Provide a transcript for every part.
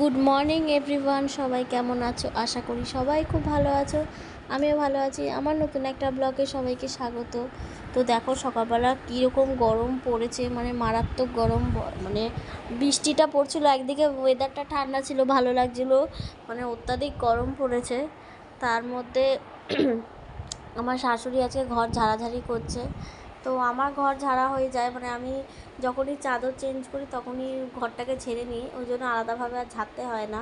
Good morning everyone, সবাই কেমন আছো? আশা করি সবাই খুব ভালো আছো। আমিও ভালো আছি। আমার নতুন একটা ব্লগে সবাইকে স্বাগত। তো দেখো সকালবেলা কীরকম গরম পড়েছে, মানে মারাত্মক গরম। মানে বৃষ্টিটা পড়ছিল, একদিকে ওয়েদারটা ঠান্ডা ছিল, ভালো লাগছিলো, মানে অত্যাধিক গরম পড়েছে। তার মধ্যে আমার শাশুড়ি আজকে ঘর ঝাড়াঝাড়ি করছে। তো আমার ঘর ঝাড়া হয়ে যায়, মানে আমি যখনই চাদর চেঞ্জ করি তখনই ঘরটাকে ঝেড়ে নিই, ওই জন্য আলাদাভাবে আর ঝাড়তে হয় না।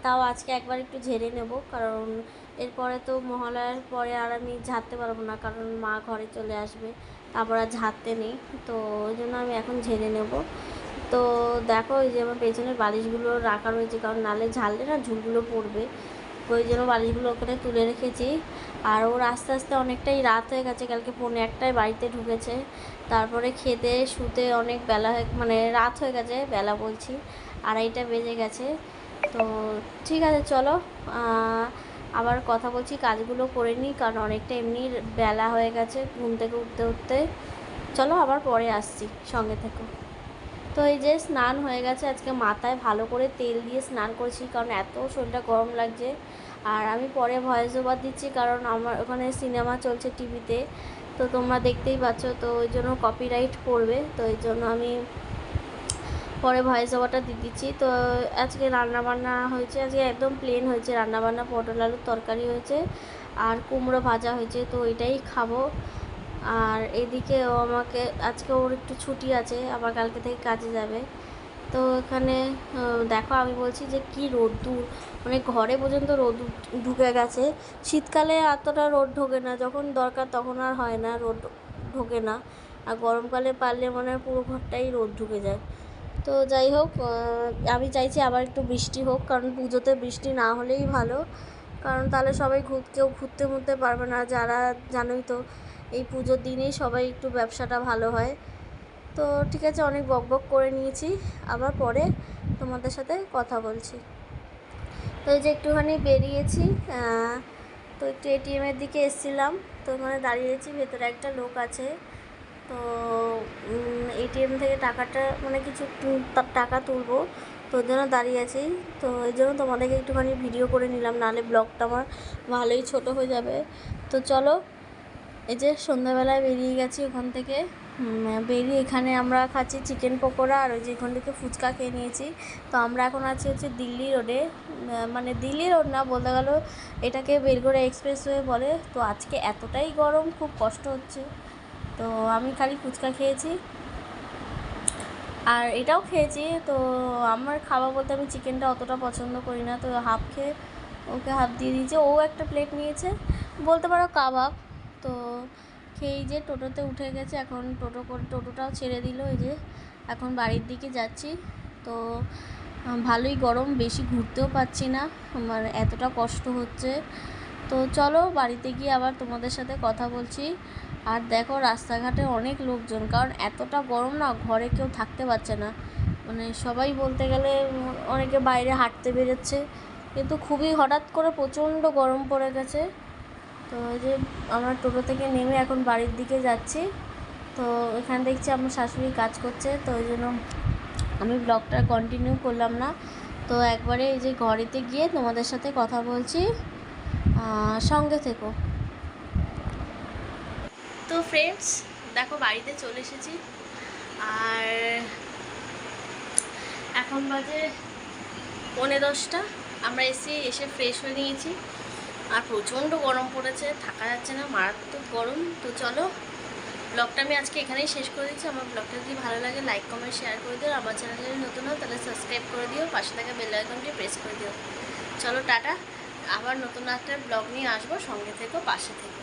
তাও আজকে একবার একটু ঝেড়ে নেব, কারণ এরপরে তো মহালয়ার পরে আর আমি ঝাড়তে পারবো না, কারণ মা ঘরে চলে আসবে, তারপর আর ঝাড়তে নেই। তো ওই জন্য আমি এখন ঝেড়ে নেব। তো দেখো এই যে আমার পেছনের বালিশগুলো রাখা রয়েছে, কারণ নালে ঝাড়লে না ঝুলগুলো পড়বে, ওই জন্য বালিশগুলো ওখানে তুলে রেখেছি। আর ওর আস্তে আস্তে অনেকটাই রাত হয়ে গেছে, কালকে 1:45 বাড়িতে ঢুকেছে। তারপরে খেতে শুতে অনেক বেলা মানে রাত হয়ে গেছে, বেলা বলছি 2:30 বেজে গেছে। তো ঠিক আছে, চলো আবার কথা বলছি, কাজগুলো করে নিই, কারণ অনেকটা এমনি বেলা হয়ে গেছে ঘুম থেকে উঠতে উঠতে। চলো আবার পরে আসছি, সঙ্গে থেকো। তো এই যে স্নান হয়ে গেছে, আজকে মাথায় ভালো করে তেল দিয়ে স্নান করেছি, কারণ এত শরীরটা গরম লাগছে। আর আমি পরে ভয়েস ওভার দিচ্ছি, কারণ আমার ওখানে সিনেমা চলছে টিভিতে, তো তোমরা দেখতেই পাচ্ছ, তো ওই জন্য কপিরাইট পড়বে, তো এই জন্য আমি পরে ভয়েস ওভারটা দিয়ে দিচ্ছি। তো আজকে রান্নাবান্না হয়েছে, আজকে একদম প্লেন হয়েছে রান্নাবান্না, পটল আলুর তরকারি হয়েছে আর কুমড়ো ভাজা হয়েছে, তো এটাই খাবো। আর এদিকে ও আমাকে আজকে ওর একটু ছুটি আছে, আবার কালকে থেকে কাজে যাবে। তো এখানে দেখো আমি বলছি যে কি রোদ্দুর, মানে ঘরে পর্যন্ত রোদ ঢুকে গেছে। শীতকালে এতটা রোদ ঢোকে না, যখন দরকার তখন আর হয় না, রোদ ঢোকে না। আর গরমকালে পারলে মনে হয় পুরো ঘরটাই রোদ ঢুকে যায়। তো যাই হোক, আমি চাইছি আবার একটু বৃষ্টি হোক, কারণ পুজোতে বৃষ্টি না হলেই ভালো, কারণ তাহলে সবাই কেউ ঘুরতে মুরতে পারবে না, যারা জানোই তো এই পুজোর দিনেই সবাই একটু ব্যবসাটা ভালো হয়। তো ঠিক আছে, অনেক বকবক করে নিয়েছি, আবার পরে তোমাদের সাথে কথা বলছি। তো এই যে একটুখানি বেরিয়েছি, তো একটু এটিএমের দিকে এসেছিলাম, তো ওখানে দাঁড়িয়েছি, ভেতরে একটা লোক আছে। তো এটিএম থেকে টাকাটা মানে কিছু টাকা তুলবো, তো ওই জন্য দাঁড়িয়ে আছি। তো ওই জন্য তোমাদেরকে একটুখানি ভিডিও করে নিলাম, নাহলে ব্লগটা আমার ভালোই ছোট হয়ে যাবে। তো চলো, এই যে সন্ধ্যাবেলায় বেরিয়ে গেছি ওখান থেকে, বেরিয়ে এখানে আমরা খাচ্ছি চিকেন পকোড়া, আর ওই যে এখান থেকে ফুচকা খেয়ে নিয়েছি। তো আমরা এখন আছি হচ্ছে দিল্লি রোডে, মানে দিল্লি রোড না, বলতে গেলো এটাকে বেলগোড়া এক্সপ্রেসওয়ে বলে। তো আজকে এতটাই গরম, খুব কষ্ট হচ্ছে। তো আমি খালি ফুচকা খেয়েছি আর এটাও খেয়েছি। তো আমার খাওয়া বলতে আমি চিকেনটা অতটা পছন্দ করি না, তো হাফ খেয়ে ওকে হাফ দিয়ে দিয়েছে, ও একটা প্লেট নিয়েছে, বলতে পারো কাবাব। তো খেয়েই যে টোটোতে উঠে গেছে, এখন টোটোটাও ছেড়ে দিল, এই যে এখন বাড়ির দিকে যাচ্ছি। তো ভালোই গরম, বেশি ঘুরতেও পারছি না, মানে এতটা কষ্ট হচ্ছে। তো চলো বাড়িতে গিয়ে আবার তোমাদের সাথে কথা বলছি। আর দেখো রাস্তাঘাটে অনেক লোকজন, কারণ এতটা গরম না, ঘরে কেউ থাকতে পারছে না, মানে সবাই বলতে গেলে অনেকে বাইরে হাঁটতে বেরোচ্ছে, কিন্তু খুবই হঠাৎ করে প্রচণ্ড গরম পড়ে গেছে। তো এই যে আমরা টোটো থেকে নেমে এখন বাড়ির দিকে যাচ্ছি। তো এখানে দেখছি আমার শাশুড়ি কাজ করছে, তো ওই জন্য আমি ব্লগটা কন্টিনিউ করলাম না। তো একবারে এই যে ঘরেতে গিয়ে তোমাদের সাথে কথা বলছি, সঙ্গে থেকো। তো ফ্রেন্ডস দেখো বাড়িতে চলে এসেছি, আর এখন বাজে 9:45। আমরা এসে ফ্রেশ হয়ে নিয়েছি, আর প্রচণ্ড গরম পড়েছে, থাকা যাচ্ছে না, মারাত্মক গরম। তো চলো ব্লগটা আমি আজকে এখানেই শেষ করে দিচ্ছি। আমার ব্লগটা যদি ভালো লাগে লাইক কমেন্ট শেয়ার করে দিও, আমার চ্যানেলে যদি নতুন হও তাহলে সাবস্ক্রাইব করে দিও, পাশে থাকা বেল আইকনটি প্রেস করে দিও। চলো টাটা, আবার নতুন একটা ব্লগ নিয়ে আসবো, সঙ্গে থেকো, পাশে থেকো।